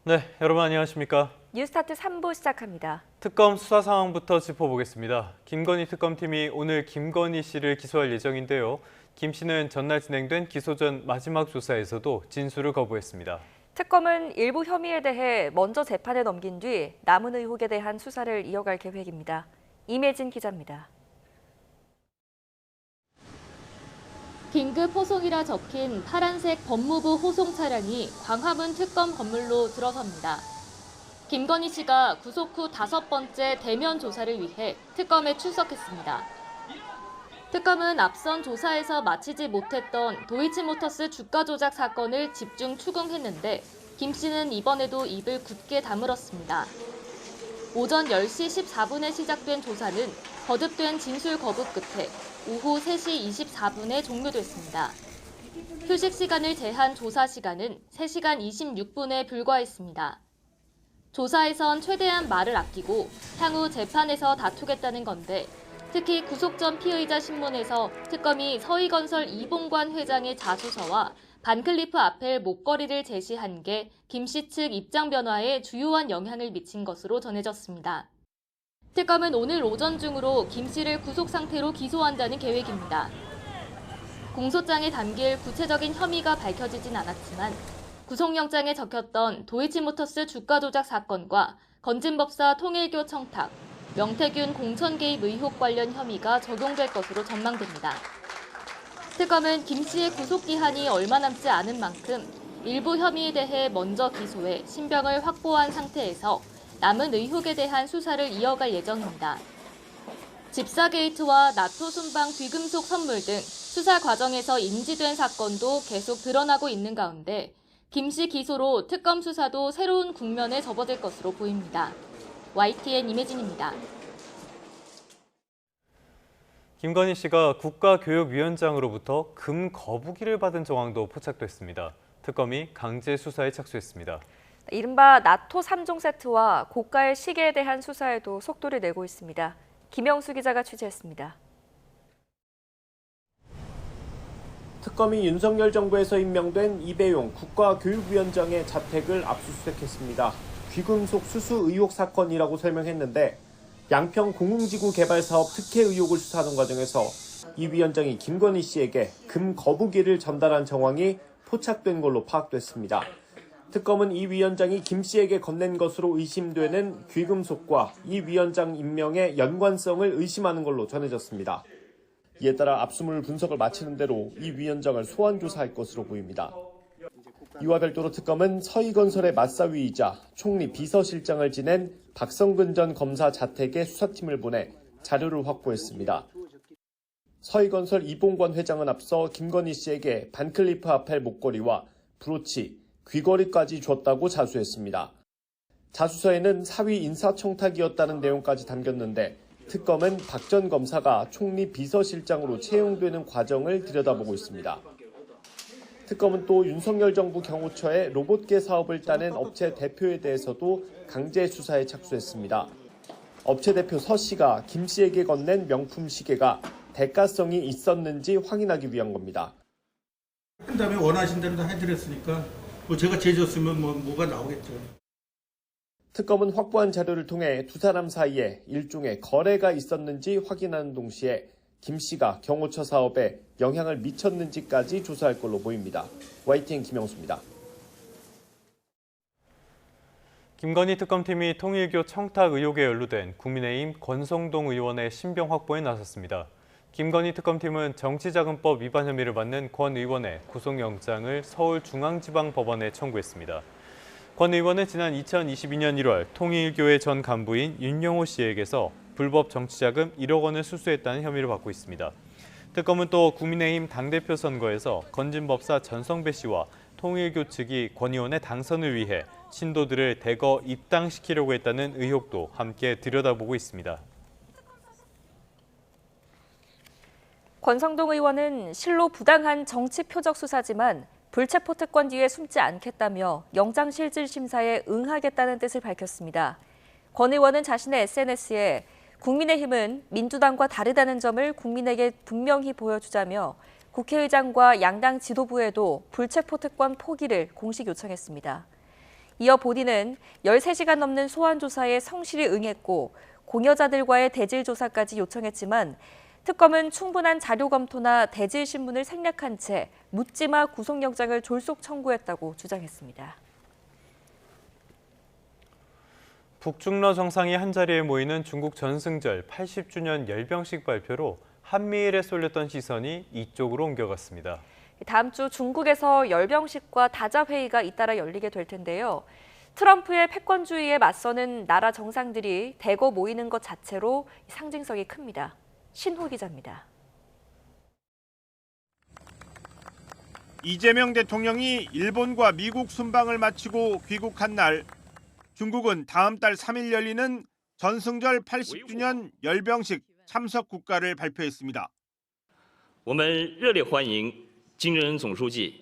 네, 여러분 안녕하십니까? 뉴스타트 3부 시작합니다. 특검 수사 상황부터 짚어보겠습니다. 김건희 특검팀이 오늘 김건희 씨를 기소할 예정인데요. 김 씨는 전날 진행된 기소 전 마지막 조사에서도 진술을 거부했습니다. 특검은 일부 혐의에 대해 먼저 재판에 넘긴 뒤 남은 의혹에 대한 수사를 이어갈 계획입니다. 임혜진 기자입니다. 긴급 호송이라 적힌 파란색 법무부 호송 차량이 광화문 특검 건물로 들어섭니다. 김건희 씨가 구속 후 5번째 대면 조사를 위해 특검에 출석했습니다. 특검은 앞선 조사에서 마치지 못했던 도이치모터스 주가 조작 사건을 집중 추궁했는데 김 씨는 이번에도 입을 굳게 다물었습니다. 오전 10시 14분에 시작된 조사는 거듭된 진술 거부 끝에 오후 3시 24분에 종료됐습니다. 휴식 시간을 제한 조사 시간은 3시간 26분에 불과했습니다. 조사에선 최대한 말을 아끼고 향후 재판에서 다투겠다는 건데 특히 구속 전 피의자 신문에서 특검이 서희건설 이봉관 회장의 자수서와 반클리프 아펠 목걸이를 제시한 게 김 씨 측 입장 변화에 주요한 영향을 미친 것으로 전해졌습니다. 특검은 오늘 오전 중으로 김 씨를 구속 상태로 기소한다는 계획입니다. 공소장에 담길 구체적인 혐의가 밝혀지진 않았지만 구속영장에 적혔던 도이치모터스 주가 조작 사건과 건진법사 통일교 청탁, 명태균 공천 개입 의혹 관련 혐의가 적용될 것으로 전망됩니다. 특검은 김 씨의 구속 기한이 얼마 남지 않은 만큼 일부 혐의에 대해 먼저 기소해 신병을 확보한 상태에서 남은 의혹에 대한 수사를 이어갈 예정입니다. 집사 게이트와 나토 순방 귀금속 선물 등 수사 과정에서 인지된 사건도 계속 드러나고 있는 가운데 김 씨 기소로 특검 수사도 새로운 국면에 접어들 것으로 보입니다. YTN 임혜진입니다. 김건희 씨가 국가교육위원장으로부터 금 거부기를 받은 정황도 포착됐습니다. 특검이 강제 수사에 착수했습니다. 이른바 나토 3종 세트와 고가의 시계에 대한 수사에도 속도를 내고 있습니다. 김영수 기자가 취재했습니다. 특검이 윤석열 정부에서 임명된 이배용 국가교육위원장의 자택을 압수수색했습니다. 귀금속 수수 의혹 사건이라고 설명했는데 양평 공흥지구 개발 사업 특혜 의혹을 수사하는 과정에서 이 위원장이 김건희 씨에게 금 거부기를 전달한 정황이 포착된 걸로 파악됐습니다. 특검은 이 위원장이 김 씨에게 건넨 것으로 의심되는 귀금속과 이 위원장 임명의 연관성을 의심하는 걸로 전해졌습니다. 이에 따라 압수물 분석을 마치는 대로 이 위원장을 소환 조사할 것으로 보입니다. 이와 별도로 특검은 서희건설의 맞사위이자 총리 비서실장을 지낸 박성근 전 검사 자택에 수사팀을 보내 자료를 확보했습니다. 서희건설 이봉관 회장은 앞서 김건희 씨에게 반클리프 아펠 목걸이와 브로치, 귀걸이까지 줬다고 자수했습니다. 자수서에는 사위 인사청탁이었다는 내용까지 담겼는데 특검은 박 전 검사가 총리 비서실장으로 채용되는 과정을 들여다보고 있습니다. 특검은 또 윤석열 정부 경호처의 로봇계 사업을 따낸 업체 대표에 대해서도 강제 수사에 착수했습니다. 업체 대표 서 씨가 김 씨에게 건넨 명품 시계가 대가성이 있었는지 확인하기 위한 겁니다. 한 다음에 원하신 대로 다 해드렸으니까 제가 제줬으면 뭐가 나오겠죠. 특검은 확보한 자료를 통해 두 사람 사이에 일종의 거래가 있었는지 확인하는 동시에 김 씨가 경호처 사업에 영향을 미쳤는지까지 조사할 걸로 보입니다. YTN 김영수입니다. 김건희 특검팀이 통일교 청탁 의혹에 연루된 국민의힘 권성동 의원의 신병 확보에 나섰습니다. 김건희 특검팀은 정치자금법 위반 혐의를 받는 권 의원의 구속영장을 서울중앙지방법원에 청구했습니다. 권 의원은 지난 2022년 1월 통일교의 전 간부인 윤영호 씨에게서 불법 정치자금 1억 원을 수수했다는 혐의를 받고 있습니다. 특검은 또 국민의힘 당대표 선거에서 건진법사 전성배 씨와 통일교 측이 권 의원의 당선을 위해 신도들을 대거 입당시키려고 했다는 의혹도 함께 들여다보고 있습니다. 권성동 의원은 실로 부당한 정치 표적 수사지만 불체포 특권 뒤에 숨지 않겠다며 영장 실질 심사에 응하겠다는 뜻을 밝혔습니다. 권 의원은 자신의 SNS에 국민의힘은 민주당과 다르다는 점을 국민에게 분명히 보여주자며 국회의장과 양당 지도부에도 불체포 특권 포기를 공식 요청했습니다. 이어 보디는 13시간 넘는 소환 조사에 성실히 응했고 공여자들과의 대질 조사까지 요청했지만 특검은 충분한 자료 검토나 대질 신문을 생략한 채 묻지마 구속영장을 졸속 청구했다고 주장했습니다. 북중러 정상이 한자리에 모이는 중국 전승절 80주년 열병식 발표로 한미일에 쏠렸던 시선이 이쪽으로 옮겨갔습니다. 다음 주 중국에서 열병식과 다자회의가 잇따라 열리게 될 텐데요. 트럼프의 패권주의에 맞서는 나라 정상들이 대거 모이는 것 자체로 상징성이 큽니다. 신호 기자입니다. 이재명 대통령이 일본과 미국 순방을 마치고 귀국한 날, 중국은 다음 달 3일 열리는 전승절 80주년 열병식 참석 국가를 발표했습니다. 我们热烈欢迎金正恩总书记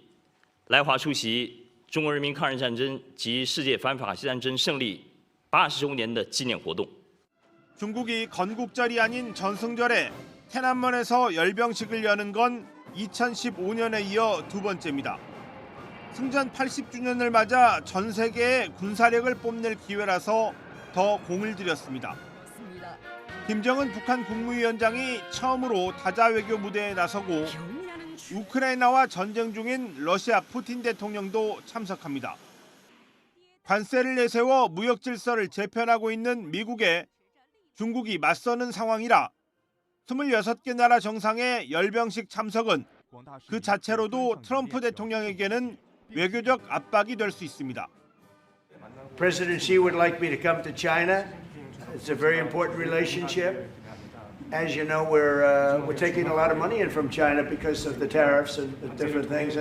来华出席中国人民抗日战争及世界反法西斯战争胜利80周年的纪念活动。 중국이 건국절이 아닌 전승절에天安门에서 열병식을 여는 건 2015년에 이어 두 번째입니다. 승전 80주년을 맞아 전 세계의 군사력을 뽐낼 기회라서 더 공을 들였습니다. 김정은 북한 국무위원장이 처음으로 다자 외교 무대에 나서고 우크라이나와 전쟁 중인 러시아 푸틴 대통령도 참석합니다. 관세를 내세워 무역 질서를 재편하고 있는 미국에 중국이 맞서는 상황이라 26개 나라 정상의 열병식 참석은 그 자체로도 트럼프 대통령에게는 외교적 압박이 될 수 있습니다. President Xi would like me to come to China. It's a very important relationship. As you know, we're taking a lot of money in from China because of the tariffs and the different things.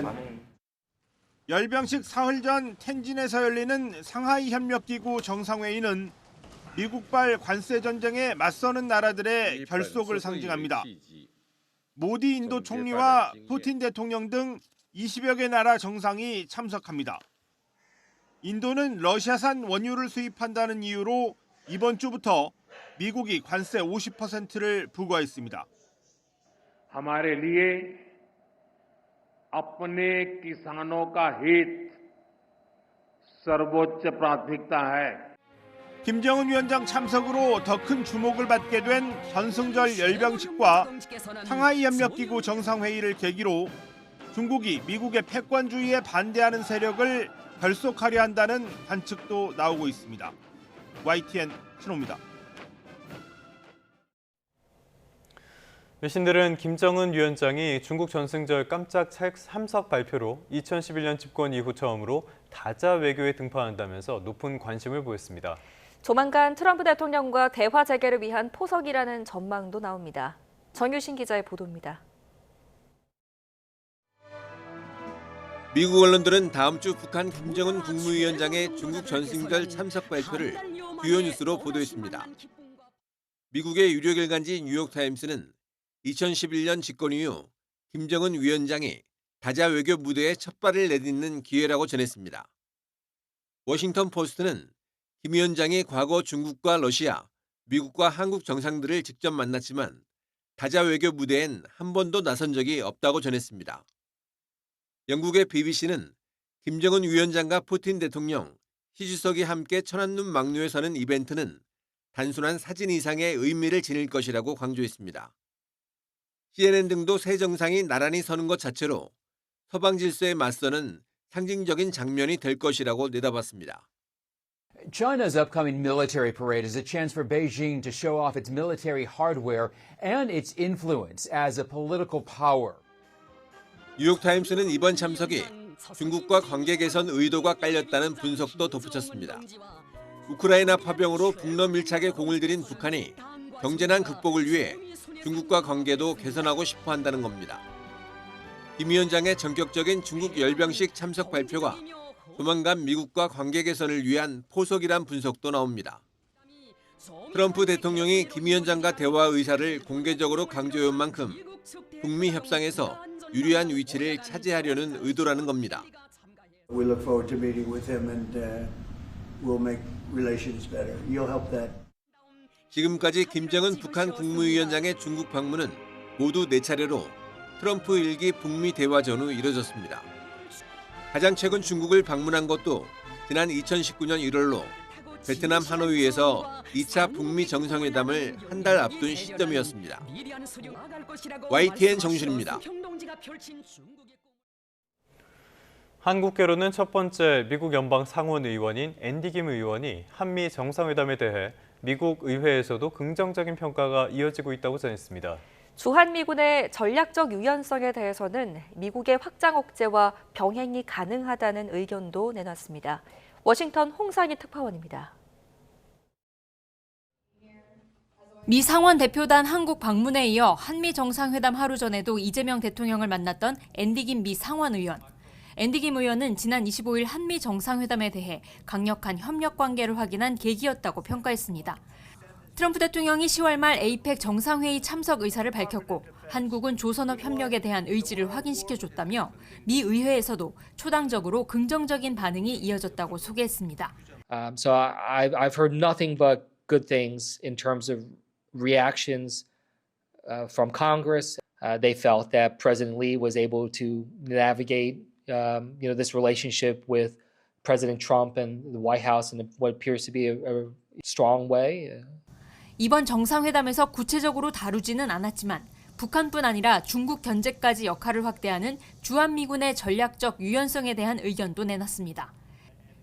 열병식 사흘 전 텐진에서 열리는 상하이 협력기구 정상회의는 미국발 관세 전쟁에 맞서는 나라들의 결속을 상징합니다. 모디 인도 총리와 푸틴 대통령 등 20여 개 나라 정상이 참석합니다. 인도는 러시아산 원유를 수입한다는 이유로 이번 주부터 미국이 관세 50%를 부과했습니다. हमारे लिए अपने किसानों का हित सर्वोच्च प्राथमिकता है. 김정은 위원장 참석으로 더 큰 주목을 받게 된 전승절 열병식과 상하이 협력기구 정상회의를 계기로 중국이 미국의 패권주의에 반대하는 세력을 결속하려 한다는 관측도 나오고 있습니다. YTN 신호입니다. 외신들은 김정은 위원장이 중국 전승절 깜짝 참석 발표로 2011년 집권 이후 처음으로 다자 외교에 등판한다면서 높은 관심을 보였습니다. 조만간 트럼프 대통령과 대화 재개를 위한 포석이라는 전망도 나옵니다. 정유신 기자의 보도입니다. 미국 언론들은 다음 주 북한 김정은 국무위원장의 중국 전승절 참석 발표를 주요 뉴스로 보도했습니다. 미국의 유력 일간지 뉴욕타임스는 2011년 집권 이후 김정은 위원장이 다자 외교 무대에 첫 발을 내딛는 기회라고 전했습니다. 워싱턴 포스트는 김 위원장이 과거 중국과 러시아, 미국과 한국 정상들을 직접 만났지만 다자 외교 무대엔 한 번도 나선 적이 없다고 전했습니다. 영국의 BBC는 김정은 위원장과 푸틴 대통령, 시 주석이 함께 천안문 막루에 서는 이벤트는 단순한 사진 이상의 의미를 지닐 것이라고 강조했습니다. CNN 등도 세 정상이 나란히 서는 것 자체로 서방 질서에 맞서는 상징적인 장면이 될 것이라고 내다봤습니다. China's upcoming military parade is a chance for Beijing to show off its military hardware and its influence as a political power. 뉴욕타임스는 이번 참석이 중국과 관계 개선 의도가 깔렸다는 분석도 덧붙였습니다. 우크라이나 파병으로 북러 밀착에 공을 들인 북한이 경제난 극복을 위해 중국과 관계도 개선하고 싶어 한다는 겁니다. 김 위원장의 전격적인 중국 열병식 참석 발표가 조만간 미국과 관계 개선을 위한 포석이란 분석도 나옵니다. 트럼프 대통령이 김 위원장과 대화 의사를 공개적으로 강조해온 만큼 북미 협상에서 유리한 위치를 차지하려는 의도라는 겁니다. We look forward to meeting with him and we'll make relations better. You'll help that. 지금까지 김정은 북한 국무위원장의 중국 방문은 모두 4차례로 트럼프 1기 북미 대화 전후 이뤄졌습니다. 가장 최근 중국을 방문한 것도 지난 2019년 1월로 베트남 하노이에서 2차 북미 정상회담을 한 달 앞둔 시점이었습니다. YTN 정준입니다. 한국계로는 첫 번째 미국 연방 상원 의원인 앤디 김 의원이 한미 정상회담에 대해 미국 의회에서도 긍정적인 평가가 이어지고 있다고 전했습니다. 주한미군의 전략적 유연성에 대해서는 미국의 확장 억제와 병행이 가능하다는 의견도 내놨습니다. 워싱턴 홍상희 특파원입니다. 미 상원 대표단 한국 방문에 이어 한미 정상회담 하루 전에도 이재명 대통령을 만났던 앤디 김 미 상원 의원. 앤디 김 의원은 지난 25일 한미 정상회담에 대해 강력한 협력 관계를 확인한 계기였다고 평가했습니다. 트럼프 대통령이 10월 말 에이펙 정상회의 참석 의사를 밝혔고 한국은 조선업 협력에 대한 의지를 확인시켜줬다며 미 의회에서도 초당적으로 긍정적인 반응이 이어졌다고 소개했습니다. So I've heard nothing but good things in terms of reactions from Congress. They felt that President Lee was able to navigate this relationship with President Trump and the White House in what appears to be a strong way. 이번 정상회담에서 구체적으로 다루지는 않았지만 북한뿐 아니라 중국 견제까지 역할을 확대하는 주한미군의 전략적 유연성에 대한 의견도 내놨습니다.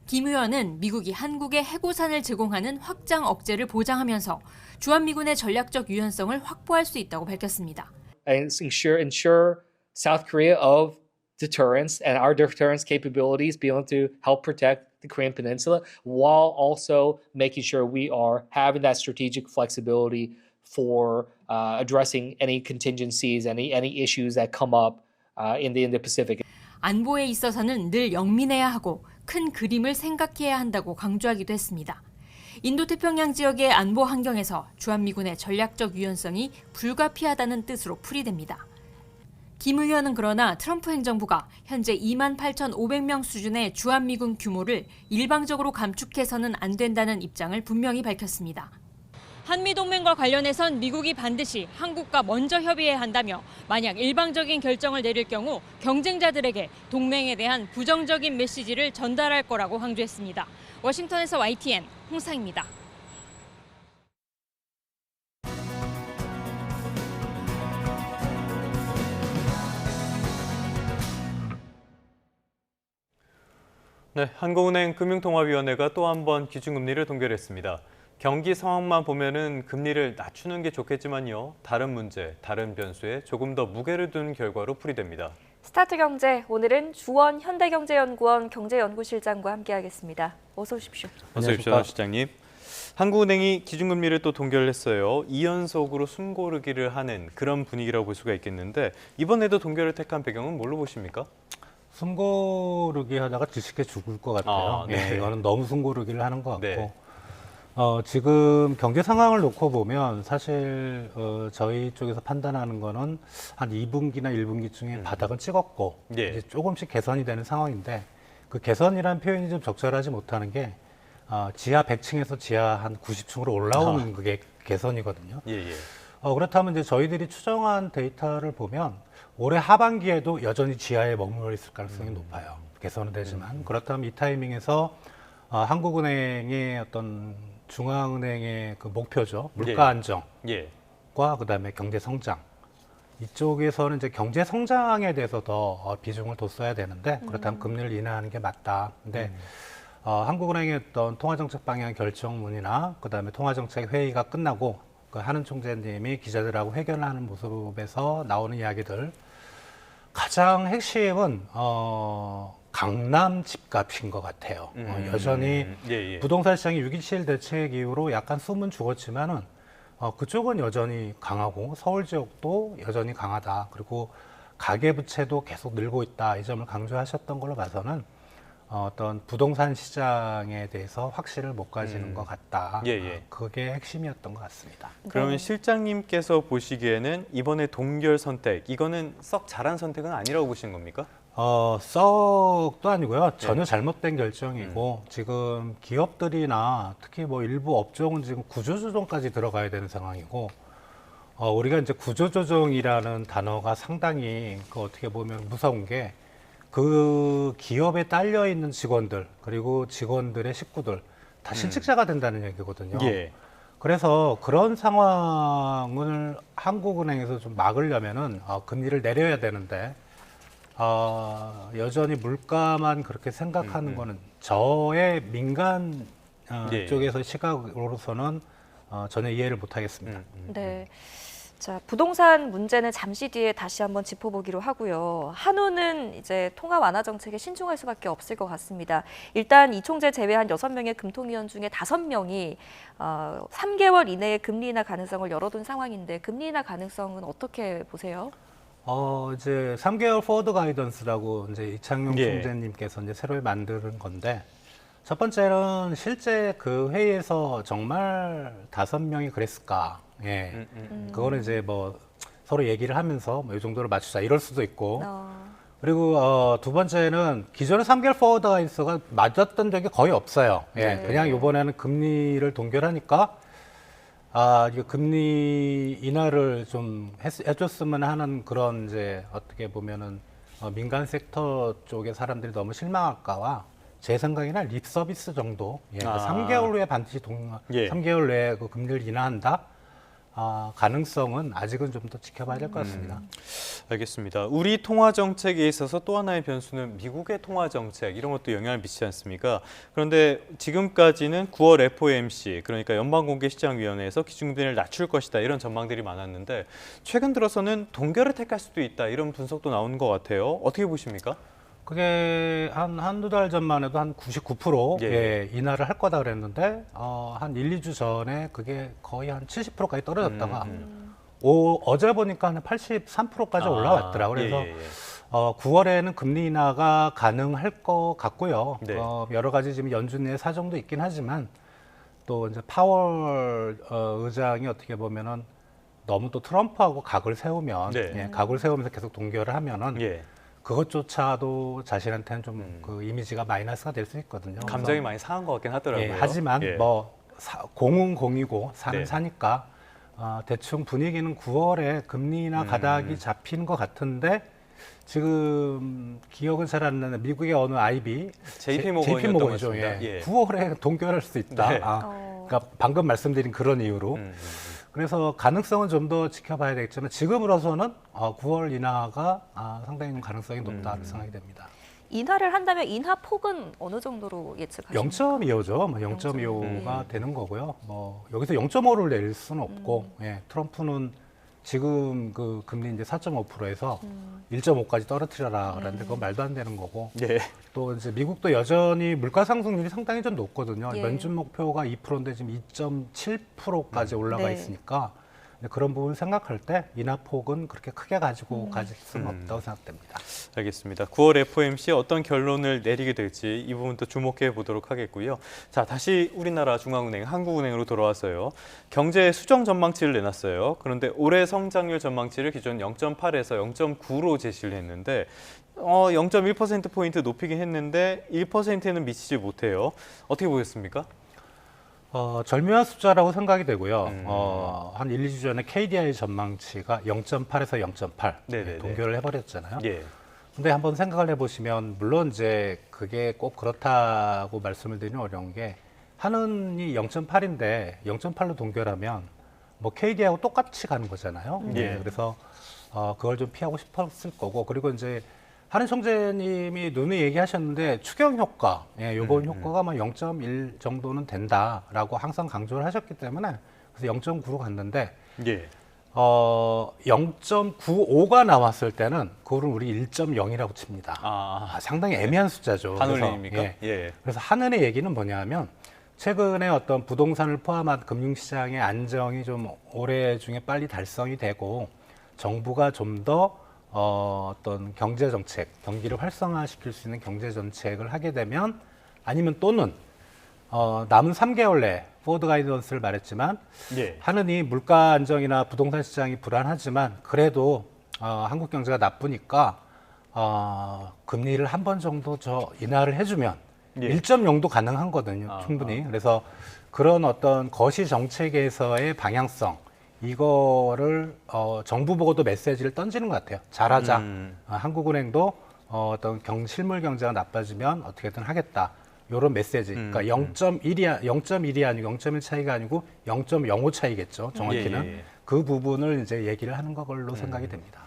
김 의원은 미국이 한국에 해고산을 제공하는 확장 억제를 보장하면서 주한미군의 전략적 유연성을 확보할 수 있다고 밝혔습니다. Ensure South Korea of deterrence and our deterrence capabilities be able to help protect the Korean Peninsula while also making sure we are having that strategic flexibility for addressing any contingencies, any issues that come up in the Indo-Pacific. 안보에 있어서는 늘 영민해야 하고 큰 그림을 생각해야 한다고 강조하기도 했습니다. 인도태평양 지역의 안보 환경에서 주한미군의 전략적 유연성이 불가피하다는 뜻으로 풀이됩니다. 김 의원은 그러나 트럼프 행정부가 현재 28,500명 수준의 주한미군 규모를 일방적으로 감축해서는 안 된다는 입장을 분명히 밝혔습니다. 한미동맹과 관련해선 미국이 반드시 한국과 먼저 협의해야 한다며 만약 일방적인 결정을 내릴 경우 경쟁자들에게 동맹에 대한 부정적인 메시지를 전달할 거라고 강조했습니다. 워싱턴에서 YTN 홍상입니다. 네, 한국은행 금융통화위원회가 또 한 번 기준금리를 동결했습니다. 경기 상황만 보면은 금리를 낮추는 게 좋겠지만요. 다른 문제, 다른 변수에 조금 더 무게를 둔 결과로 풀이됩니다. 스타트경제, 오늘은 주원 현대경제연구원 경제연구실장과 함께하겠습니다. 어서 오십시오. 어서 오십시오, 실장님. 한국은행이 기준금리를 또 동결했어요. 2연속으로 숨고르기를 하는 그런 분위기라고 볼 수가 있겠는데 이번에도 동결을 택한 배경은 뭘로 보십니까? 숨고르기 하다가 주식에 죽을 것 같아요. 네. 이거는 너무 숨고르기를 하는 것 같고 네. 지금 경제 상황을 놓고 보면 사실 저희 쪽에서 판단하는 거는 한 2분기나 1분기 중에 바닥은 찍었고 이제 조금씩 개선이 되는 상황인데 그 개선이라는 표현이 좀 적절하지 못하는 게 지하 100층에서 지하 한 90층으로 올라오는 그게 개선이거든요. 그렇다면 이제 저희들이 추정한 데이터를 보면 올해 하반기에도 여전히 지하에 머물러 있을 가능성이 높아요. 개선은 되지만 그렇다면 이 타이밍에서 한국은행의 어떤 중앙은행의 그 목표죠. 물가 안정과 그다음에 경제 성장. 이쪽에서는 이제 경제 성장에 대해서 더 비중을 뒀어야 되는데 그렇다면 금리를 인하하는 게 맞다. 근데 한국은행의 어떤 통화정책 방향 결정문이나 그다음에 통화정책 회의가 끝나고 그 한은 총재님이 기자들하고 회견을 하는 모습에서 나오는 이야기들 가장 핵심은 강남 집값인 것 같아요. 여전히 부동산 시장이 6.27 대책 이후로 약간 숨은 죽었지만은 그쪽은 여전히 강하고 서울 지역도 여전히 강하다. 그리고 가계부채도 계속 늘고 있다. 이 점을 강조하셨던 걸로 봐서는 어떤 부동산 시장에 대해서 확신을 못 가지는 것 같다. 그게 핵심이었던 것 같습니다. 그러면 실장님께서 보시기에는 이번에 동결 선택, 이거는 썩 잘한 선택은 아니라고 보시는 겁니까? 썩도 아니고요. 전혀 잘못된 결정이고 지금 기업들이나 특히 뭐 일부 업종은 지금 구조조정까지 들어가야 되는 상황이고 우리가 이제 구조조정이라는 단어가 상당히 어떻게 보면 무서운 게 그 기업에 딸려 있는 직원들 그리고 직원들의 식구들 다 실직자가 된다는 얘기거든요. 예. 그래서 그런 상황을 한국은행에서 좀 막으려면은 금리를 내려야 되는데 여전히 물가만 그렇게 생각하는 거는 저의 민간 예. 쪽에서 시각으로서는 전혀 이해를 못하겠습니다. 네. 자, 부동산 문제는 잠시 뒤에 다시 한번 짚어보기로 하고요. 한우는 이제 통화 완화 정책에 신중할 수밖에 없을 것 같습니다. 일단 이 총재 제외한 6명의 금통위원 중에 5명이 3개월 이내에 금리 인하 가능성을 열어둔 상황인데 금리 인하 가능성은 어떻게 보세요? 이제 3개월 포워드 가이던스라고 이제 이창용 예. 총재님께서 이제 새로 만드는 건데 첫 번째는 실제 그 회의에서 정말 5명이 그랬을까? 예. 그거는 이제 뭐 서로 얘기를 하면서 뭐 이 정도로 맞추자 이럴 수도 있고. 그리고 두 번째는 기존의 3개월 포워드 가이던스가 맞았던 적이 거의 없어요. 예. 네. 그냥 이번에는 금리를 동결하니까 이게 금리 인하를 좀 해줬으면 하는 그런 이제 어떻게 보면은 민간 섹터 쪽의 사람들이 너무 실망할까와 제 생각에는 립 서비스 정도. 예, 3개월 후에 반드시 3개월 내에 그 금리를 인하한다. 가능성은 아직은 좀 더 지켜봐야 될 것 같습니다. 알겠습니다. 우리 통화 정책에 있어서 또 하나의 변수는 미국의 통화 정책 이런 것도 영향을 미치지 않습니까? 그런데 지금까지는 9월 FOMC 그러니까 연방공개시장위원회에서 기준금리를 낮출 것이다 이런 전망들이 많았는데 최근 들어서는 동결을 택할 수도 있다 이런 분석도 나오는 것 같아요. 어떻게 보십니까? 그게 한두 달 전만 해도 한 99% 예, 인하를 할 거다 그랬는데 한 1, 2주 전에 그게 거의 한 70%까지 떨어졌다가 어제 보니까 한 83%까지 올라왔더라고요. 그래서 9월에는 금리 인하가 가능할 것 같고요. 네. 여러 가지 지금 연준의 사정도 있긴 하지만 또 이제 파월 의장이 어떻게 보면은 너무 또 트럼프하고 각을 세우면 예, 각을 세우면서 계속 동결을 하면은 그것조차도 자신한테는 좀 그 이미지가 마이너스가 될 수 있거든요. 감정이 많이 상한 것 같긴 하더라고요. 예, 하지만 뭐 공은 공이고 사는 네. 사니까 대충 분위기는 9월에 금리 인하 가닥이 잡힌 것 같은데 지금 기억은 잘 안 나는 미국의 어느 IB JP모건이죠. 예. 9월에 동결할 수 있다. 네. 그러니까 방금 말씀드린 그런 이유로. 그래서 가능성은 좀 더 지켜봐야 되겠지만 지금으로서는 9월 인하가 상당히 가능성이 높다는 생각이 됩니다. 인하를 한다면 인하 폭은 어느 정도로 예측하십니까? 0.25죠. 뭐 0.25가 되는 거고요. 뭐 여기서 0.5를 내릴 수는 없고, 예, 트럼프는 지금 그 금리 이제 4.5%에서 1.5까지 떨어뜨려라 그러는데 그건 말도 안 되는 거고. 또 이제 미국도 여전히 물가 상승률이 상당히 좀 높거든요. 연준 목표가 2%인데 지금 2.7%까지 올라가 있으니까 그런 부분을 생각할 때 인하 폭은 그렇게 크게 가지고 가질 수는 없다고 생각됩니다. 알겠습니다. 9월 FOMC 어떤 결론을 내리게 될지 이 부분도 주목해 보도록 하겠고요. 자, 다시 우리나라 중앙은행, 한국은행으로 돌아왔어요. 경제 수정 전망치를 내놨어요. 그런데 올해 성장률 전망치를 기존 0.8에서 0.9로 제시를 했는데 0.1%포인트 높이긴 했는데 1%에는 미치지 못해요. 어떻게 보셨습니까? 절묘한 숫자라고 생각이 되고요. 한 1, 2주 전에 KDI 전망치가 0.8에서 0.8 동결을 해버렸잖아요. 근데 한번 생각을 해보시면 물론 이제 그게 꼭 그렇다고 말씀을 드리는 어려운 게 한은이 0.8인데 0.8로 동결하면 뭐 KDI하고 똑같이 가는 거잖아요. 그래서 그걸 좀 피하고 싶었을 거고 그리고 이제 한은 총재님이 누누이 얘기하셨는데 추경 효과, 요번 효과가 뭐 0.1 정도는 된다라고 항상 강조를 하셨기 때문에 그래서 0.9로 갔는데 0.95가 나왔을 때는 그거를 우리 1.0이라고 칩니다. 상당히 애매한 숫자죠. 반올림입니까? 그래서 한은의 얘기는 뭐냐면 최근에 어떤 부동산을 포함한 금융시장의 안정이 좀 올해 중에 빨리 달성이 되고 정부가 좀 더 어떤 경제 정책, 경기를 활성화시킬 수 있는 경제 정책을 하게 되면 아니면 또는 남은 3개월 내 포워드 가이던스를 말했지만 하느니 물가 안정이나 부동산 시장이 불안하지만 그래도 한국 경제가 나쁘니까 금리를 한 번 정도 인하를 해주면 1.0도 가능하거든요, 충분히. 그래서 그런 어떤 거시 정책에서의 방향성 이거를 정부 보고도 메시지를 던지는 것 같아요. 잘하자. 한국은행도 어떤 실물 경제가 나빠지면 어떻게든 하겠다. 이런 메시지. 그러니까 0.1이 아니고 0.1 차이가 아니고 0.05 차이겠죠. 정확히는. 그 부분을 이제 얘기를 하는 걸로 생각이 됩니다.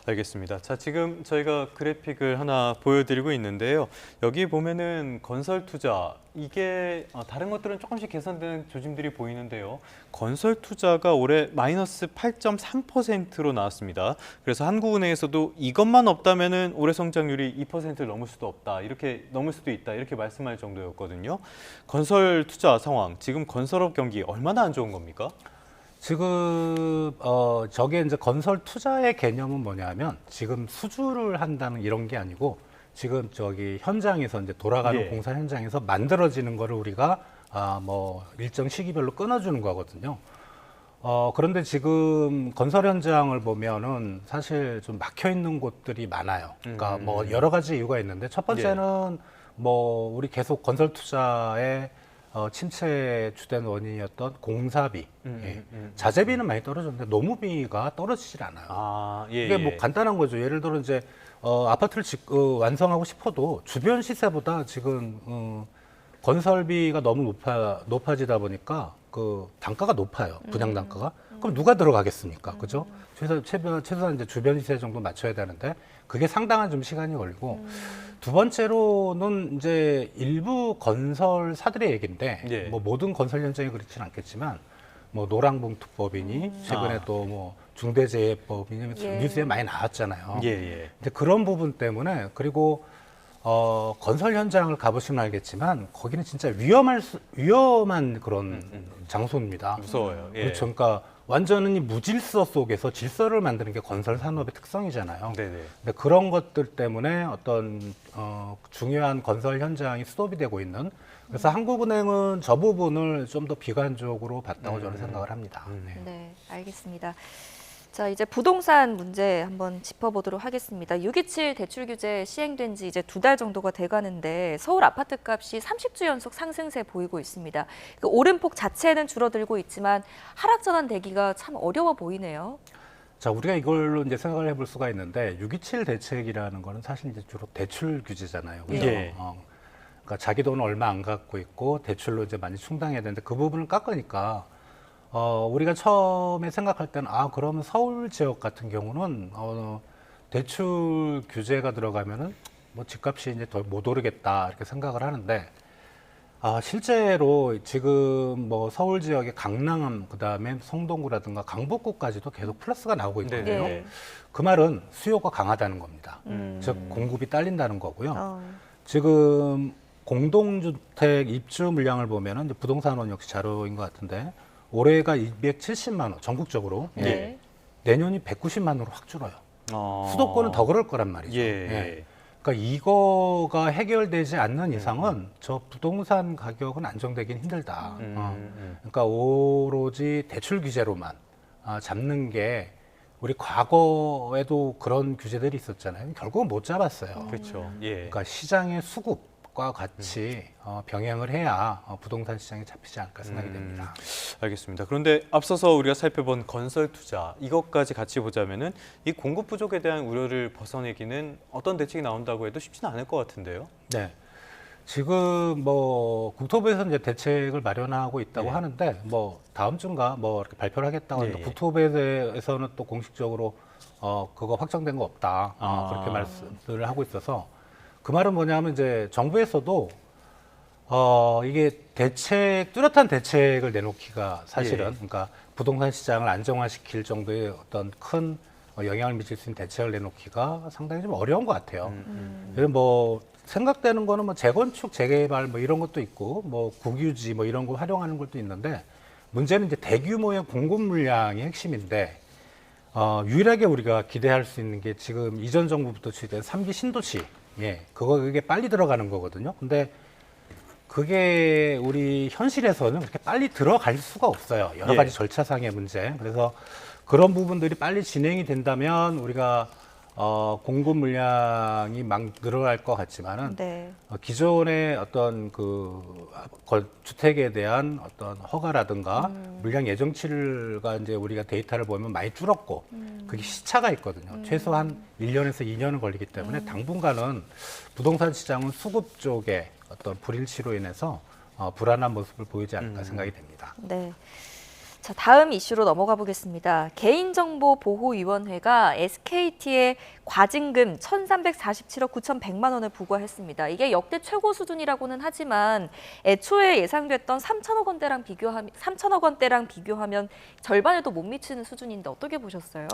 알겠습니다. 자, 지금 저희가 그래픽을 하나 보여드리고 있는데요. 여기 보면은 건설 투자, 이게 다른 것들은 조금씩 개선되는 조짐들이 보이는데요. 건설 투자가 올해 마이너스 8.3%로 나왔습니다. 그래서 한국은행에서도 이것만 없다면은 올해 성장률이 2%를 넘을 수도 없다, 이렇게 넘을 수도 있다, 이렇게 말씀할 정도였거든요. 건설 투자 상황, 지금 건설업 경기 얼마나 안 좋은 겁니까? 지금 저게 이제 건설 투자의 개념은 뭐냐면 지금 수주를 한다는 이런 게 아니고 지금 저기 현장에서 이제 돌아가는 공사 현장에서 만들어지는 거를 우리가 뭐 일정 시기별로 끊어주는 거거든요. 그런데 지금 건설 현장을 보면은 사실 좀 막혀 있는 곳들이 많아요. 그러니까 뭐 여러 가지 이유가 있는데 첫 번째는 뭐 우리 계속 건설 투자에 침체의 주된 원인이었던 공사비, 자재비는 많이 떨어졌는데 노무비가 떨어지질 않아요. 이게 뭐 간단한 거죠. 예를 들어 이제 아파트를 완성하고 싶어도 주변 시세보다 지금 건설비가 너무 높아지다 보니까 그 단가가 높아요. 분양 단가가. 그럼 누가 들어가겠습니까? 그죠? 최소한 이제 주변 시세 정도 맞춰야 되는데 그게 상당한 좀 시간이 걸리고 두 번째로는 이제 일부 건설사들의 얘기인데 뭐 모든 건설 현장이 그렇지는 않겠지만 뭐 노랑봉투법이니 최근에 또 뭐 중대재해법이니 뉴스에 많이 나왔잖아요. 근데 그런 부분 때문에 그리고 건설 현장을 가보시면 알겠지만 거기는 진짜 위험한 그런 장소입니다. 무서워요. 그렇죠. 그러니까 완전히 무질서 속에서 질서를 만드는 게 건설 산업의 특성이잖아요. 근데 그런 것들 때문에 어떤 중요한 건설 현장이 스톱이 되고 있는. 그래서 한국은행은 저 부분을 좀 더 비관적으로 봤다고 저는 생각을 합니다. 네, 알겠습니다. 자, 이제 부동산 문제 한번 짚어보도록 하겠습니다. 627 대출 규제 시행된 지 이제 2달 정도가 돼가는데 서울 아파트 값이 30주 연속 상승세 보이고 있습니다. 그 오름폭 자체는 줄어들고 있지만 하락 전환 되기가 참 어려워 보이네요. 자, 우리가 이걸로 이제 생각을 해볼 수가 있는데 627 대책이라는 거는 사실 이제 주로 대출 규제잖아요. 그죠? 그러니까 자기 돈을 얼마 안 갖고 있고 대출로 이제 많이 충당해야 되는데 그 부분을 깎으니까 우리가 처음에 생각할 때는 그러면 서울 지역 같은 경우는 대출 규제가 들어가면은 뭐 집값이 이제 더 못 오르겠다 이렇게 생각을 하는데 실제로 지금 뭐 서울 지역의 강남 그다음에 성동구라든가 강북구까지도 계속 플러스가 나오고 있거든요. 그 말은 수요가 강하다는 겁니다. 즉 공급이 딸린다는 거고요. 지금 공동주택 입주 물량을 보면은 이제 부동산원 역시 자료인 것 같은데. 올해가 270만 원 전국적으로 내년이 190만 원으로 확 줄어요. 수도권은 더 그럴 거란 말이죠. 그러니까 이거가 해결되지 않는 이상은 저 부동산 가격은 안정되긴 힘들다. 그러니까 오로지 대출 규제로만 잡는 게 우리 과거에도 그런 규제들이 있었잖아요. 결국은 못 잡았어요. 그렇죠. 그러니까 시장의 수급과 같이 병행을 해야 부동산 시장이 잡히지 않을까 생각이 됩니다. 알겠습니다. 그런데 앞서서 우리가 살펴본 건설 투자, 이것까지 같이 보자면은 이 공급 부족에 대한 우려를 벗어내기는 어떤 대책이 나온다고 해도 쉽지는 않을 것 같은데요. 네. 지금 뭐 국토부에서 이제 대책을 마련하고 있다고 하는데 뭐 다음 주인가 뭐 이렇게 발표를 하겠다고 하는데 국토부에서는 또 공식적으로 그거 확정된 거 없다 그렇게 말씀을 하고 있어서 그 말은 뭐냐면 이제 정부에서도 이게 뚜렷한 대책을 내놓기가 사실은 그러니까 부동산 시장을 안정화시킬 정도의 어떤 큰 영향을 미칠 수 있는 대책을 내놓기가 상당히 좀 어려운 것 같아요. 그래서 뭐 생각되는 거는 뭐 재건축, 재개발 뭐 이런 것도 있고 뭐 국유지 뭐 이런 거 활용하는 것도 있는데 문제는 이제 대규모의 공급 물량이 핵심인데 유일하게 우리가 기대할 수 있는 게 지금 이전 정부부터 추진된 3기 신도시 그게 빨리 들어가는 거거든요. 근데 그게 우리 현실에서는 그렇게 빨리 들어갈 수가 없어요. 여러 가지 절차상의 문제. 그래서 그런 부분들이 빨리 진행이 된다면 우리가 공급 물량이 막 늘어날 것 같지만은 네. 기존의 어떤 주택에 대한 어떤 허가라든가 물량 예정치가 이제 우리가 데이터를 보면 많이 줄었고 그게 시차가 있거든요. 최소한 1년에서 2년은 걸리기 때문에 당분간은 부동산 시장은 수급 쪽에 어떤 불일치로 인해서 불안한 모습을 보이지 않을까 생각이 됩니다. 네. 자, 다음 이슈로 넘어가 보겠습니다. 개인정보보호위원회가 SKT의 과징금 1,347억 9,100만 원을 부과했습니다. 이게 역대 최고 수준이라고는 하지만 애초에 예상됐던 3천억 원대랑 비교하면 절반에도 못 미치는 수준인데 어떻게 보셨어요?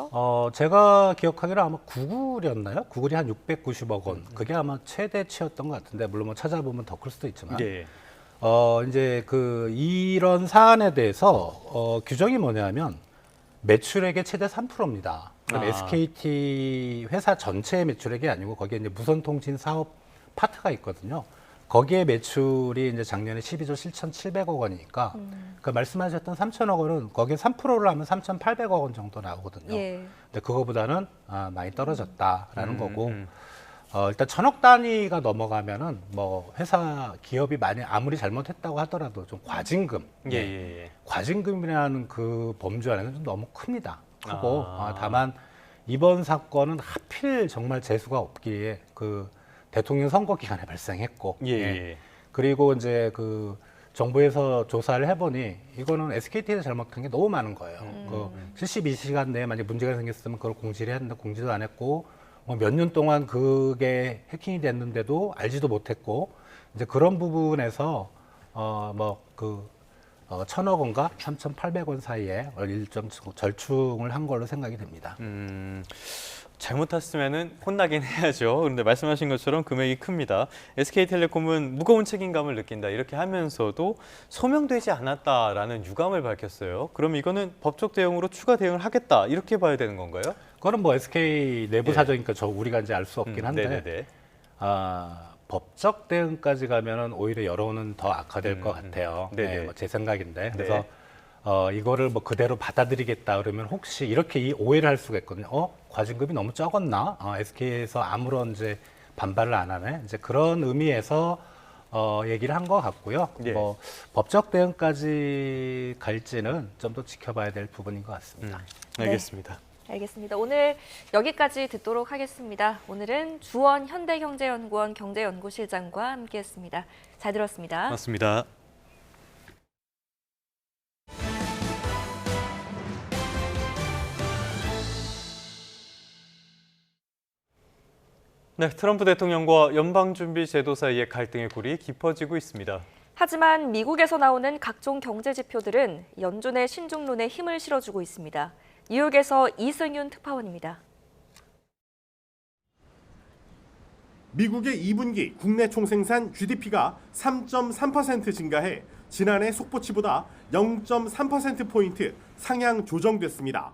제가 기억하기로 아마 구글이었나요? 구글이 한 690억 원. 그게 아마 최대치였던 것 같은데 물론 뭐 찾아보면 더 클 수도 있지만. 네. 이제 이런 사안에 대해서 규정이 뭐냐면 매출액의 최대 3%입니다. 그럼 SKT 회사 전체의 매출액이 아니고 거기에 이제 무선통신 사업 파트가 있거든요. 거기에 매출이 이제 작년에 12조 7,700억 원이니까 그 말씀하셨던 3천억 원은 거기에 3%를 하면 3,800억 원 정도 나오거든요. 예. 근데 그거보다는 많이 떨어졌다라는 거고. 일단 1,000억 단위가 넘어가면은 뭐 회사 기업이 아무리 잘못했다고 하더라도 좀 과징금, 과징금이라는 그 범주 안에는 좀 너무 큽니다. 크고 다만 이번 사건은 하필 정말 재수가 없기에 그 대통령 선거 기간에 발생했고, 그리고 이제 그 정부에서 조사를 해보니 이거는 SKT에서 잘못한 게 너무 많은 거예요. 그 72시간 내에 만약 문제가 생겼으면 그걸 공지를 했는데 공지도 안 했고. 몇 년 동안 그게 해킹이 됐는데도 알지도 못했고 이제 그런 부분에서 1,000억 원과 3,800원 사이에 일정 절충을 한 걸로 생각이 됩니다. 잘못했으면은 혼나긴 해야죠. 그런데 말씀하신 것처럼 금액이 큽니다. SK텔레콤은 무거운 책임감을 느낀다 이렇게 하면서도 소명되지 않았다라는 유감을 밝혔어요. 그럼 이거는 법적 대응으로 추가 대응을 하겠다 이렇게 봐야 되는 건가요? 그거는 뭐 SK 내부 사정이니까 우리가 이제 알 수 없긴 한데 법적 대응까지 가면은 오히려 여론은 더 악화될 것 같아요. 제 생각인데 그래서 이거를 뭐 그대로 받아들이겠다 그러면 혹시 이렇게 오해를 할 수가 있거든요. 과징금이 너무 적었나? SK에서 아무런 이제 반발을 안 하네. 이제 그런 의미에서 얘기를 한 것 같고요. 뭐 법적 대응까지 갈지는 좀 더 지켜봐야 될 부분인 것 같습니다. 알겠습니다. 알겠습니다. 오늘 여기까지 듣도록 하겠습니다. 오늘은 주원 현대경제연구원 경제연구실장과 함께했습니다. 잘 들었습니다. 맞습니다. 네, 트럼프 대통령과 연방준비제도 사이의 갈등의 골이 깊어지고 있습니다. 하지만 미국에서 나오는 각종 경제 지표들은 연준의 신중론에 힘을 실어주고 있습니다. 뉴욕에서 이승윤 특파원입니다. 미국의 2분기 국내 총생산 GDP가 3.3% 증가해 지난해 속보치보다 0.3%포인트 상향 조정됐습니다.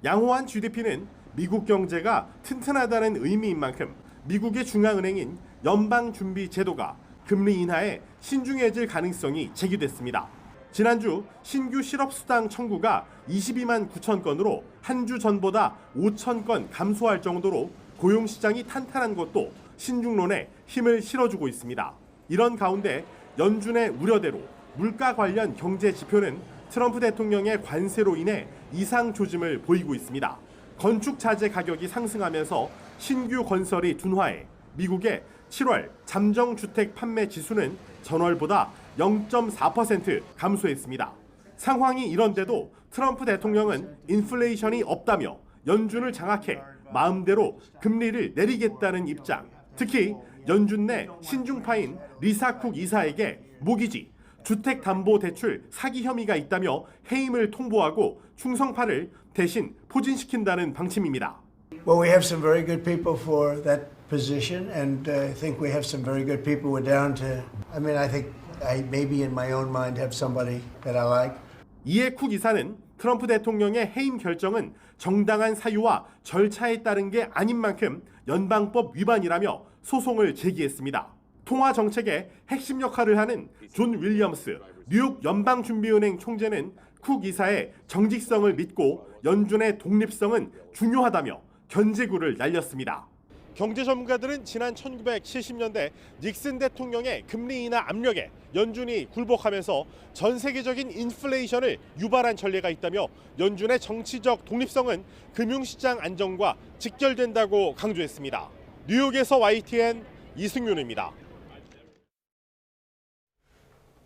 양호한 GDP는 미국 경제가 튼튼하다는 의미인 만큼 미국의 중앙은행인 연방준비제도가 금리 인하에 신중해질 가능성이 제기됐습니다. 지난주 신규 실업수당 청구가 22만 9천 건으로 한 주 전보다 5천 건 감소할 정도로 고용시장이 탄탄한 것도 신중론에 힘을 실어주고 있습니다. 이런 가운데 연준의 우려대로 물가 관련 경제 지표는 트럼프 대통령의 관세로 인해 이상 조짐을 보이고 있습니다. 건축 자재 가격이 상승하면서 신규 건설이 둔화해 미국의 7월 잠정주택 판매 지수는 전월보다 0.4% 감소했습니다. 상황이 이런데도 트럼프 대통령은 인플레이션이 없다며 연준을 장악해 마음대로 금리를 내리겠다는 입장. 특히 연준 내 신중파인 리사 쿡 이사에게 모기지, 주택담보대출 사기 혐의가 있다며 해임을 통보하고 충성파를 대신 포진시킨다는 방침입니다. Well, we have some very good people for that position, and I think we have some very good people. We're down to, I think I maybe in my own mind have somebody that I like. 이에 쿡 이사는 트럼프 대통령의 해임 결정은 정당한 사유와 절차에 따른 게 아닌 만큼 연방법 위반이라며 소송을 제기했습니다. 통화 정책의 핵심 역할을 하는 존 윌리엄스 뉴욕 연방준비은행 총재는 쿡 이사의 정직성을 믿고 연준의 독립성은 중요하다며 견제구를 날렸습니다. 경제 전문가들은 지난 1970년대 닉슨 대통령의 금리 인하 압력에 연준이 굴복하면서 전 세계적인 인플레이션을 유발한 전례가 있다며 연준의 정치적 독립성은 금융시장 안정과 직결된다고 강조했습니다. 뉴욕에서 YTN 이승윤입니다.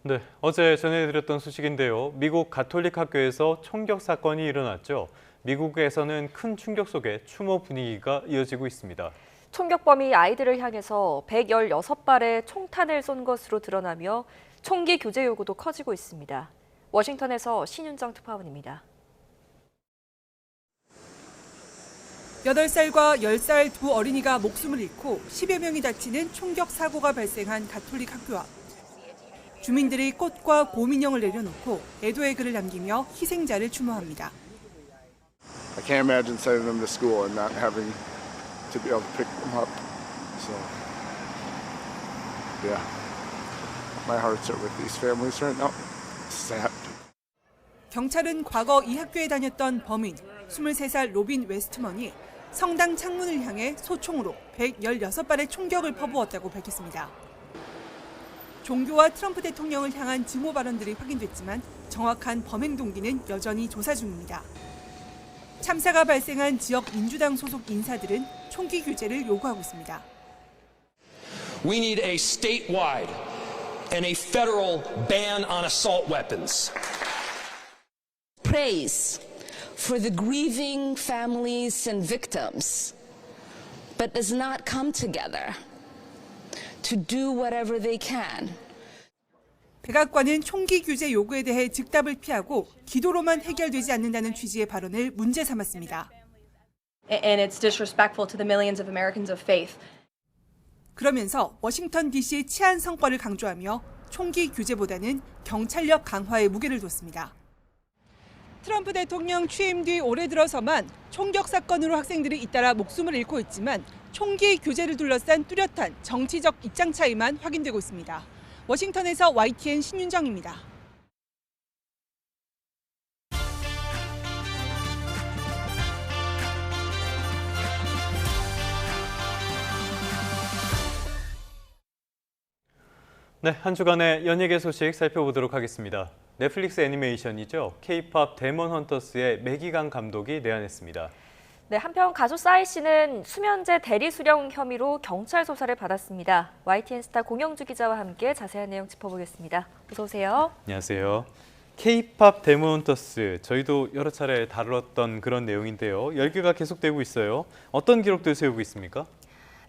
네, 어제 전해드렸던 소식인데요. 미국 가톨릭 학교에서 총격 사건이 일어났죠. 미국에서는 큰 충격 속에 추모 분위기가 이어지고 있습니다. 총격범이 아이들을 향해서 116발의 총탄을 쏜 것으로 드러나며 총기 규제 요구도 커지고 있습니다. 워싱턴에서 신윤정 특파원입니다. 8살과 10살 두 어린이가 목숨을 잃고 10여 명이 다치는 총격 사고가 발생한 가톨릭 학교 앞. 주민들이 꽃과 곰인형을 내려놓고 애도의 글을 남기며 희생자를 추모합니다. I can't imagine sending them to school and not having to be able to pick them up. So, yeah, my hearts are with these families right now. It's sad. 경찰은 과거 이 학교에 다녔던 범인 23살 로빈 웨스트먼이 성당 창문을 향해 소총으로 116발의 총격을 퍼부었다고 밝혔습니다. 종교와 트럼프 대통령을 향한 증오 발언들이 확인됐지만 정확한 범행 동기는 여전히 조사 중입니다. 참사가 발생한 지역 민주당 소속 인사들은 총기 규제를 요구하고 있습니다. We need a statewide and a federal ban on assault weapons. Praise for the grieving families and victims, but does not come together to do whatever they can. 백악관은 총기 규제 요구에 대해 즉답을 피하고 기도로만 해결되지 않는다는 취지의 발언을 문제 삼았습니다. And it's disrespectful to the millions of Americans of faith. 그러면서 워싱턴 DC의 치안 성과를 강조하며 총기 규제보다는 경찰력 강화에 무게를 뒀습니다. 트럼프 대통령 취임 뒤 올해 들어서만 총격 사건으로 학생들이 잇따라 목숨을 잃고 있지만 총기 규제를 둘러싼 뚜렷한 정치적 입장 차이만 확인되고 있습니다. 워싱턴에서 YTN 신윤정입니다. 네, 한 주간의 연예계 소식 살펴보도록 하겠습니다. 넷플릭스 애니메이션이죠. K-팝 데몬 헌터스의 매기강 감독이 내한했습니다. 네, 한편 가수 싸이 씨는 수면제 대리 수령 혐의로 경찰 조사를 받았습니다. YTN 스타 공영주 기자와 함께 자세한 내용 짚어보겠습니다. 어서 오세요. 안녕하세요. K-팝 데몬 헌터스, 저희도 여러 차례 다뤘던 그런 내용인데요. 열기가 계속되고 있어요. 어떤 기록들 세우고 있습니까?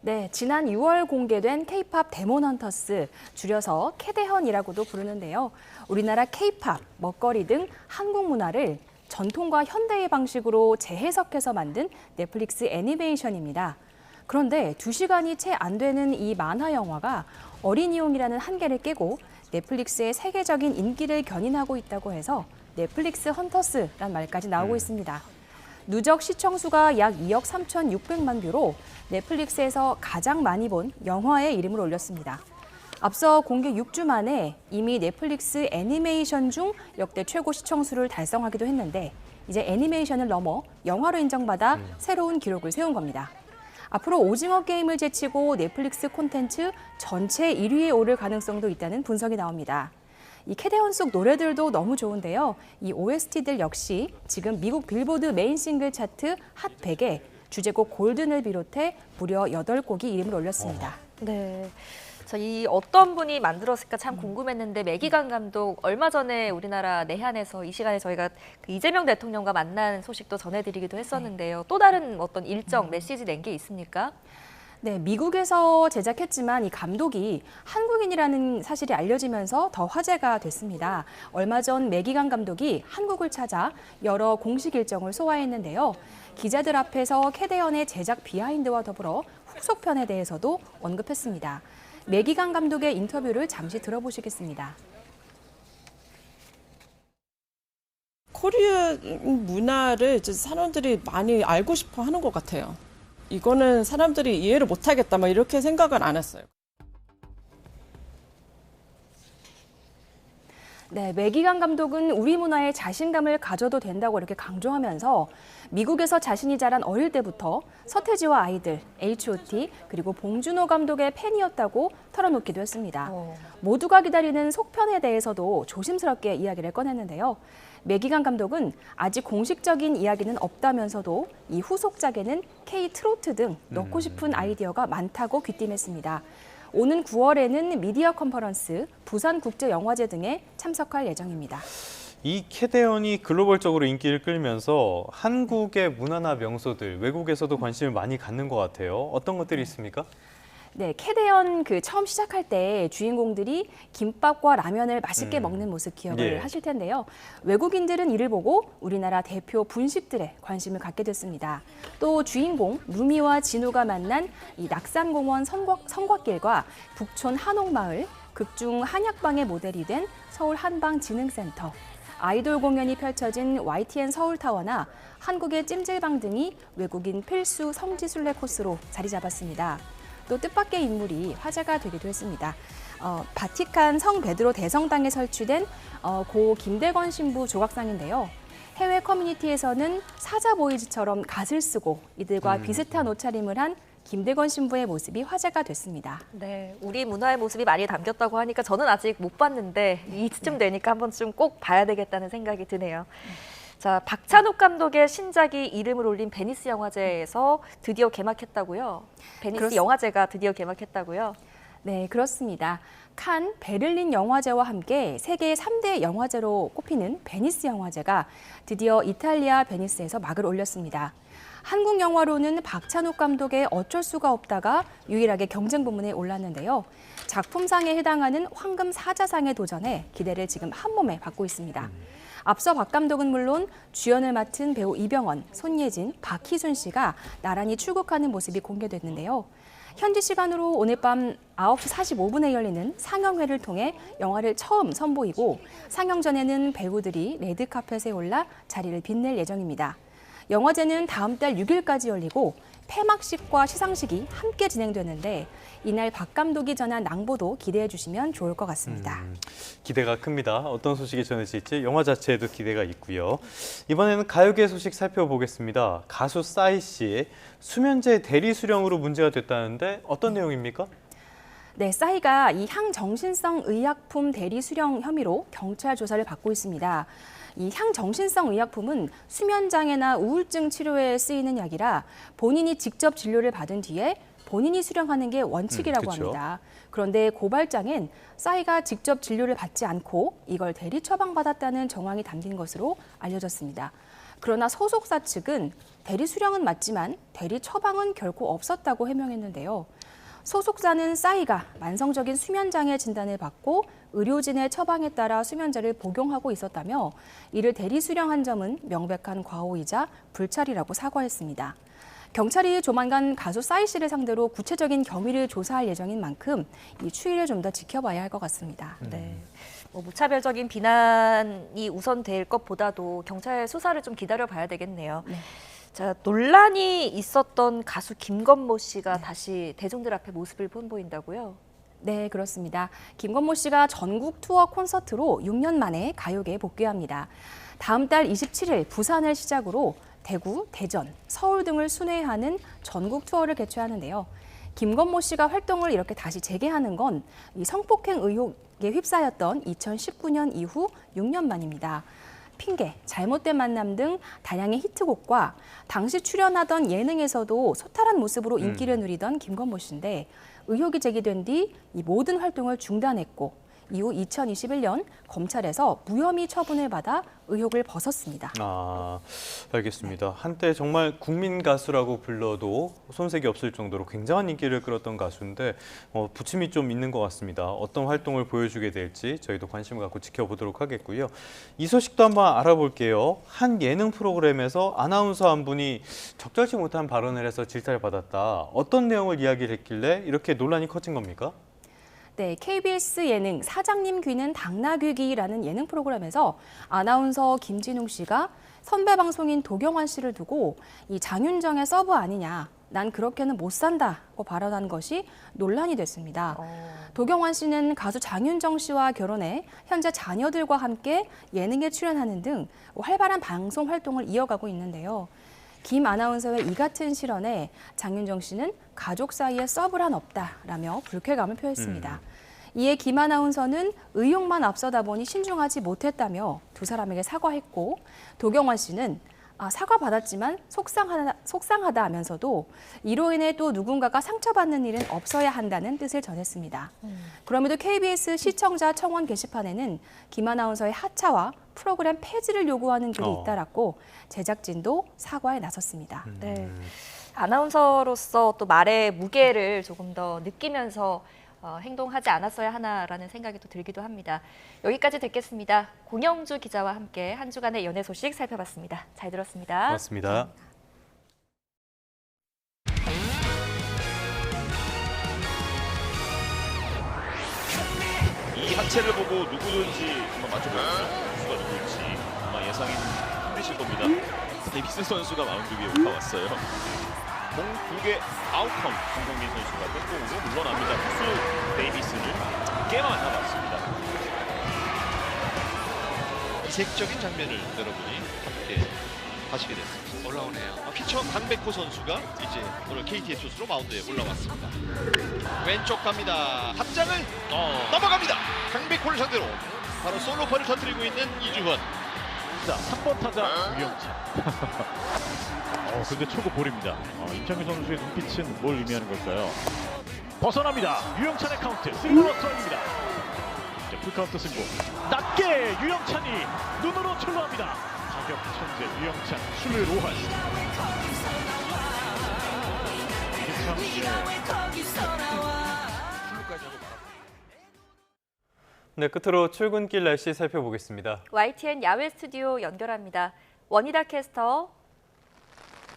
네, 지난 6월 공개된 K-팝 데몬 헌터스, 줄여서 캐데헌이라고도 부르는데요. 우리나라 K-팝, 먹거리 등 한국 문화를 전통과 현대의 방식으로 재해석해서 만든 넷플릭스 애니메이션입니다. 그런데 2시간이 채 안 되는 이 만화 영화가 어린이용이라는 한계를 깨고 넷플릭스의 세계적인 인기를 견인하고 있다고 해서 넷플릭스 헌터스란 말까지 나오고 있습니다. 누적 시청수가 약 2억 3,600만 뷰로 넷플릭스에서 가장 많이 본 영화의 이름을 올렸습니다. 앞서 공개 6주 만에 이미 넷플릭스 애니메이션 중 역대 최고 시청수를 달성하기도 했는데 이제 애니메이션을 넘어 영화로 인정받아 새로운 기록을 세운 겁니다. 앞으로 오징어 게임을 제치고 넷플릭스 콘텐츠 전체 1위에 오를 가능성도 있다는 분석이 나옵니다. 이 캐데헌 속 노래들도 너무 좋은데요. 이 OST들 역시 지금 미국 빌보드 메인 싱글 차트 핫 100에 주제곡 골든을 비롯해 무려 8곡이 이름을 올렸습니다. 네. 이 어떤 분이 만들었을까 참 궁금했는데 매기강 감독 얼마 전에 우리나라 내한에서 이 시간에 저희가 이재명 대통령과 만난 소식도 전해드리기도 했었는데요. 또 다른 어떤 일정 메시지 낸 게 있습니까? 네, 미국에서 제작했지만 이 감독이 한국인이라는 사실이 알려지면서 더 화제가 됐습니다. 얼마 전 매기강 감독이 한국을 찾아 여러 공식 일정을 소화했는데요. 기자들 앞에서 캐데헌의 제작 비하인드와 더불어 후속편에 대해서도 언급했습니다. 매기강 감독의 인터뷰를 잠시 들어보시겠습니다. 코리아 문화를 사람들이 많이 알고 싶어 하는 것 같아요. 이거는 사람들이 이해를 못하겠다, 막 이렇게 생각은 안 했어요. 네, 매기관 감독은 우리 문화에 자신감을 가져도 된다고 이렇게 강조하면서 미국에서 자신이 자란 어릴 때부터 서태지와 아이들, H.O.T. 그리고 봉준호 감독의 팬이었다고 털어놓기도 했습니다. 모두가 기다리는 속편에 대해서도 조심스럽게 이야기를 꺼냈는데요. 매기관 감독은 아직 공식적인 이야기는 없다면서도 이 후속작에는 K-트로트 등 넣고 싶은 아이디어가 많다고 귀띔했습니다. 오는 9월에는 미디어 컨퍼런스, 부산국제영화제 등에 참석할 예정입니다. 이 캐대언이 글로벌적으로 인기를 끌면서 한국의 문화나 명소들, 외국에서도 관심을 많이 갖는 것 같아요. 어떤 것들이 있습니까? 네, 캐대언 처음 시작할 때 주인공들이 김밥과 라면을 맛있게 먹는 모습 기억을 하실 텐데요. 외국인들은 이를 보고 우리나라 대표 분식들에 관심을 갖게 됐습니다. 또 주인공 루미와 진우가 만난 이 낙산공원 성곽길과 북촌 한옥마을, 극중 한약방의 모델이 된 서울 한방진흥센터, 아이돌 공연이 펼쳐진 YTN 서울타워나 한국의 찜질방 등이 외국인 필수 성지순례 코스로 자리 잡았습니다. 또 뜻밖의 인물이 화제가 되기도 했습니다. 바티칸 성 베드로 대성당에 설치된 고 김대건 신부 조각상인데요. 해외 커뮤니티에서는 사자 보이즈처럼 갓을 쓰고 이들과 비슷한 옷차림을 한 김대건 신부의 모습이 화제가 됐습니다. 네, 우리 문화의 모습이 많이 담겼다고 하니까 저는 아직 못 봤는데 이쯤 되니까 한 번쯤 꼭 봐야 되겠다는 생각이 드네요. 자, 박찬욱 감독의 신작이 이름을 올린 베니스 영화제에서 드디어 개막했다고요? 베니스 영화제가 드디어 개막했다고요? 네, 그렇습니다. 칸, 베를린 영화제와 함께 세계 3대 영화제로 꼽히는 베니스 영화제가 드디어 이탈리아 베니스에서 막을 올렸습니다. 한국 영화로는 박찬욱 감독의 어쩔 수가 없다가 유일하게 경쟁 부문에 올랐는데요. 작품상에 해당하는 황금 사자상에 도전해 기대를 지금 한몸에 받고 있습니다. 앞서 박 감독은 물론 주연을 맡은 배우 이병헌, 손예진, 박희순 씨가 나란히 출국하는 모습이 공개됐는데요. 현지 시간으로 오늘 밤 9시 45분에 열리는 상영회를 통해 영화를 처음 선보이고 상영 전에는 배우들이 레드카펫에 올라 자리를 빛낼 예정입니다. 영화제는 다음 달 6일까지 열리고 폐막식과 시상식이 함께 진행되는데 이날 박 감독이 전한 낭보도 기대해 주시면 좋을 것 같습니다. 기대가 큽니다. 어떤 소식이 전해질지 영화 자체에도 기대가 있고요. 이번에는 가요계 소식 살펴보겠습니다. 가수 싸이 씨, 수면제 대리 수령으로 문제가 됐다는데 어떤 내용입니까? 네, 싸이가 이 향정신성 의약품 대리 수령 혐의로 경찰 조사를 받고 있습니다. 이 향정신성 의약품은 수면장애나 우울증 치료에 쓰이는 약이라 본인이 직접 진료를 받은 뒤에 본인이 수령하는 게 원칙이라고 합니다. 그런데 고발장엔 싸이가 직접 진료를 받지 않고 이걸 대리 처방받았다는 정황이 담긴 것으로 알려졌습니다. 그러나 소속사 측은 대리 수령은 맞지만 대리 처방은 결코 없었다고 해명했는데요. 소속사는 싸이가 만성적인 수면장애 진단을 받고 의료진의 처방에 따라 수면제를 복용하고 있었다며 이를 대리 수령한 점은 명백한 과오이자 불찰이라고 사과했습니다. 경찰이 조만간 가수 싸이 씨를 상대로 구체적인 경위를 조사할 예정인 만큼 이 추이를 좀 더 지켜봐야 할 것 같습니다. 네. 무차별적인 비난이 우선될 것보다도 경찰 수사를 좀 기다려봐야 되겠네요. 네. 자, 논란이 있었던 가수 김건모 씨가 다시 대중들 앞에 모습을 선보인다고요? 네, 그렇습니다. 김건모 씨가 전국 투어 콘서트로 6년 만에 가요계에 복귀합니다. 다음 달 27일 부산을 시작으로 대구, 대전, 서울 등을 순회하는 전국 투어를 개최하는데요. 김건모 씨가 활동을 이렇게 다시 재개하는 건 이 성폭행 의혹에 휩싸였던 2019년 이후 6년 만입니다. 핑계, 잘못된 만남 등 다양의 히트곡과 당시 출연하던 예능에서도 소탈한 모습으로 인기를 누리던 김건모 씨인데 의혹이 제기된 뒤 이 모든 활동을 중단했고 이후 2021년 검찰에서 무혐의 처분을 받아 의혹을 벗었습니다. 아, 알겠습니다. 한때 정말 국민 가수라고 불러도 손색이 없을 정도로 굉장한 인기를 끌었던 가수인데 부침이 좀 있는 것 같습니다. 어떤 활동을 보여주게 될지 저희도 관심을 갖고 지켜보도록 하겠고요. 이 소식도 한번 알아볼게요. 한 예능 프로그램에서 아나운서 한 분이 적절치 못한 발언을 해서 질타를 받았다. 어떤 내용을 이야기를 했길래 이렇게 논란이 커진 겁니까? 네, KBS 예능 사장님 귀는 당나귀기라는 예능 프로그램에서 아나운서 김진웅 씨가 선배 방송인 도경환 씨를 두고 이 장윤정의 서브 아니냐, 난 그렇게는 못 산다고 발언한 것이 논란이 됐습니다. 도경완 씨는 가수 장윤정 씨와 결혼해 현재 자녀들과 함께 예능에 출연하는 등 활발한 방송 활동을 이어가고 있는데요. 김 아나운서의 이 같은 실언에 장윤정 씨는 가족 사이에 썩을 한 없다라며 불쾌감을 표했습니다. 이에 김 아나운서는 의욕만 앞서다 보니 신중하지 못했다며 두 사람에게 사과했고, 도경완 씨는 사과받았지만 속상하다 하면서도 이로 인해 또 누군가가 상처받는 일은 없어야 한다는 뜻을 전했습니다. 그럼에도 KBS 시청자 청원 게시판에는 김 아나운서의 하차와 프로그램 폐지를 요구하는 글이 잇따랐고 제작진도 사과에 나섰습니다. 네, 아나운서로서 또 말의 무게를 조금 더 느끼면서 행동하지 않았어야 하나라는 생각이 또 들기도 합니다. 여기까지 듣겠습니다. 공영주 기자와 함께 한 주간의 연예 소식 살펴봤습니다. 잘 들었습니다. 고맙습니다. 이 하체를 보고 누구든지 한번 맞춰보겠습니다. 누가 누구일지 아마 예상이 힘드실 겁니다. 데이비스 선수가 마운드 위에 올라왔어요. 공 2개 아웃컴 김동민 선수가 땡공으로 물러납니다. 투수 데이비스는 꽤 만나봤습니다. 이색적인 장면을 여러분이 함께 하시게 됐습니다. 올라오네요. 피처 강백호 선수가 이제 오늘 KT의 투수로 마운드에 올라왔습니다. 왼쪽 갑니다. 탑장을 넘어갑니다. 강백호를 상대로 바로 솔로퍼를 터뜨리고 있는 이주헌. 자, 3번 타자 유영찬. 근데 초구 볼입니다. 임창규 선수의 눈빛은 뭘 의미하는 걸까요? 벗어납니다. 유영찬의 카운트 3번 스트라이크입니다. 풀카운트 승부. 낮게 유영찬이 눈으로 출루합니다. 타격 천재 유영찬 출루 5할. 네, 끝으로 출근길 날씨 살펴보겠습니다. YTN 야외 스튜디오 연결합니다. 원희다 캐스터.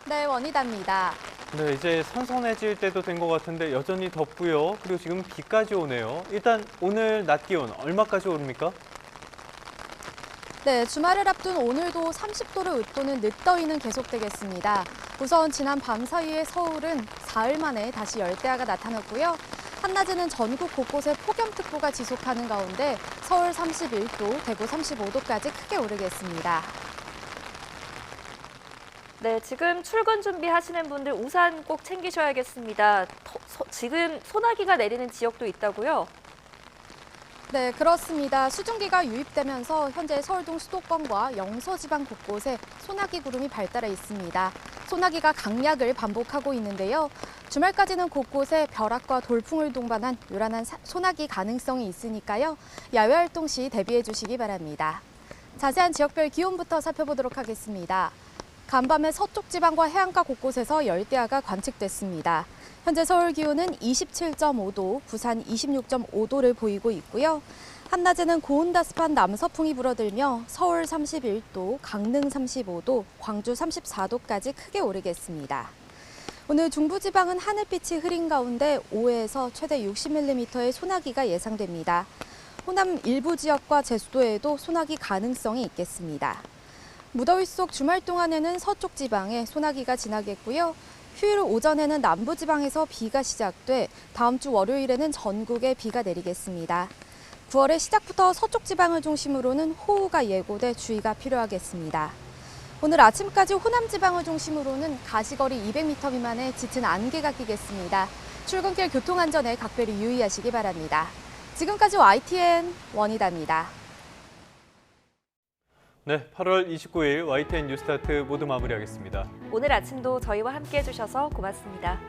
네, 원희다입니다. 네, 이제 선선해질 때도 된 것 같은데 여전히 덥고요. 그리고 지금 비까지 오네요. 일단 오늘 낮 기온 얼마까지 오릅니까? 네, 주말을 앞둔 오늘도 30도를 웃도는 늦더위는 계속되겠습니다. 우선 지난 밤 사이에 서울은 사흘 만에 다시 열대야가 나타났고요. 한낮에는 전국 곳곳에 폭염특보가 지속하는 가운데 서울 31도, 대구 35도까지 크게 오르겠습니다. 네, 지금 출근 준비하시는 분들 우산 꼭 챙기셔야겠습니다. 지금 소나기가 내리는 지역도 있다고요? 네, 그렇습니다. 수증기가 유입되면서 현재 서울동 수도권과 영서지방 곳곳에 소나기 구름이 발달해 있습니다. 소나기가 강약을 반복하고 있는데요. 주말까지는 곳곳에 벼락과 돌풍을 동반한 요란한 소나기 가능성이 있으니까요. 야외 활동 시 대비해 주시기 바랍니다. 자세한 지역별 기온부터 살펴보도록 하겠습니다. 간밤에 서쪽 지방과 해안가 곳곳에서 열대야가 관측됐습니다. 현재 서울 기온은 27.5도, 부산 26.5도를 보이고 있고요. 한낮에는 고온다습한 남서풍이 불어들며 서울 31도, 강릉 35도, 광주 34도까지 크게 오르겠습니다. 오늘 중부지방은 하늘빛이 흐린 가운데 5에서 최대 60mm의 소나기가 예상됩니다. 호남 일부 지역과 제주도에도 소나기 가능성이 있겠습니다. 무더위 속 주말 동안에는 서쪽 지방에 소나기가 지나겠고요. 휴일 오전에는 남부 지방에서 비가 시작돼 다음 주 월요일에는 전국에 비가 내리겠습니다. 9월의 시작부터 서쪽 지방을 중심으로는 호우가 예고돼 주의가 필요하겠습니다. 오늘 아침까지 호남 지방을 중심으로는 가시거리 200m 미만의 짙은 안개가 끼겠습니다. 출근길 교통안전에 각별히 유의하시기 바랍니다. 지금까지 YTN 원희다입니다. 네, 8월 29일 YTN 뉴스타트 모두 마무리하겠습니다. 오늘 아침도 저희와 함께해 주셔서 고맙습니다.